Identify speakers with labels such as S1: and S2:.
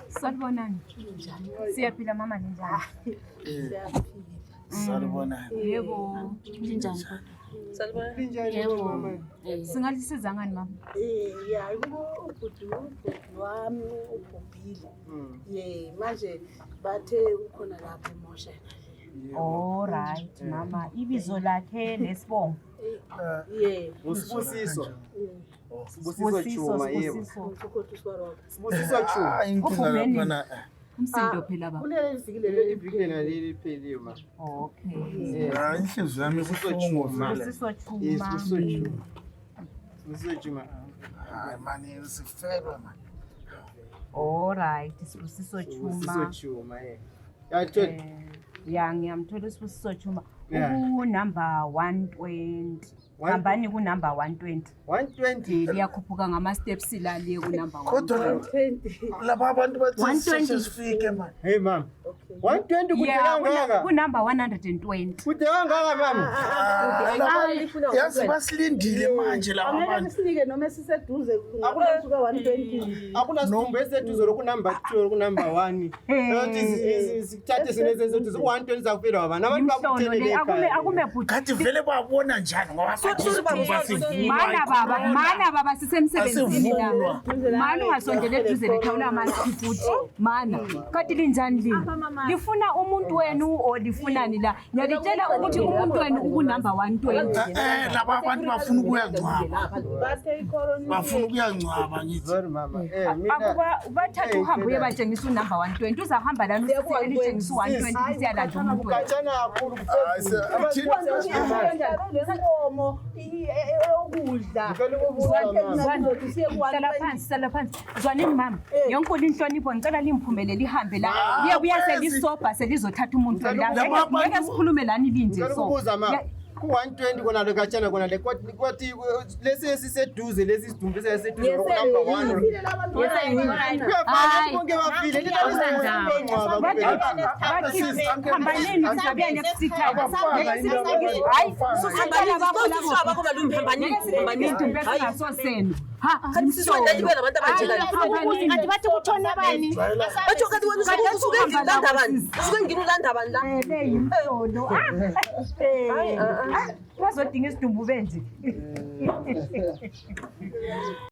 S1: Salibonani. Siyaphila mama njani?
S2: Salibonani.
S1: Yebo. Njani?
S3: Salibonani.
S1: Yebo mama. Singalisiza ngani mama?
S3: Ya ubhuti wami ubhubhile. Manje bathe ukhona lapha emosha.
S1: All right mama. Ibizo lakhe nesibongo.
S4: Usibusiso.
S1: Sibusiso Chuma yebo.
S4: Sibusiso Chuma.
S2: Inkinga lapha
S1: Umsindo phela baba.
S3: Kuleli vikile
S4: Iviki naleli pheliwe ma.
S1: Okay.
S2: inhliziyo yami ibuhlungu vele.
S1: Sibusiso Chuma.
S4: Sibusiso Chuma. Sibusiso Chuma.
S2: Hayi mani sifelwe man.
S1: All right, Sibusiso
S4: Sibusiso
S1: Chuma.
S4: Chuma Yathi
S1: Ya ngiyamthola Sibusiso Chuma. Ku number 120. Hambani ku number 120.
S4: 120
S1: Liyakhuphuka ngama steps la liye ku number 120.
S2: Kodwa laba abantu bathi sifike man.
S4: Hey mama. 120 kude kangaka.
S1: Ku number 120.
S4: Kude kangaka mama.
S2: Yazi basilindile manje laba
S3: Angeke
S2: abantu.
S3: sinike noma siseduze akusuka 120.
S4: Akuna sikhumba eseduze ku number 2 ku number 1. Yathi sikuthathe sineze eseduze 120 zakufela baba. Nabantu bakuthelele ekhaya.
S1: Akume bhuti.
S2: Kanti vele babona njani ngoba
S1: Mana baba sisemsebenzini la. Mana ungasondele eduze lethawula amanzi futhi. Mana. Kanti linjani lini? Lifuna umuntu wenu o lifunani la? Ngiyalitshela ukuthi umuntu wenu uku number 120.
S2: laba abantu bafuna ukuyangcwaba.
S3: Bathe icorona.
S2: Bafuna ukuyangcwaba ngithi.
S4: Sorry mama. Mina
S1: Akuba bathatha uhambo uyabantshengisa unumber 120 uzahamba lana usitshengisa 120 siyalanda umuntu wenu.
S4: ukachana kakhulu
S3: Lenkomo okudla.
S1: Hlala phansi. Zwanini mama. Yonke inhlonipho ngicela limphumele lihambe la. Liyabuya selisobha selizothatha umuntu la. Ngeke sikhulume lani linje so.
S4: Ukubuza mama. Ku 120 kona lo kachana kona le kwathi lesi esiseduze lesi sidumbisa esiseduze ku number 1.
S1: Hayi.
S4: Bonke bafile
S1: Hambaneni siyabuya next time. Hayi, susaqala bakho lapho. Ha,
S3: Sisonda ibe labantu abanjena.
S1: kanti bathi kutshone bani?
S3: Batho kathi wena usuke ngilanda abantu. Usuke ngilanda abantu la.
S1: Beyimhlodo. Bazodinga isidumbu benje.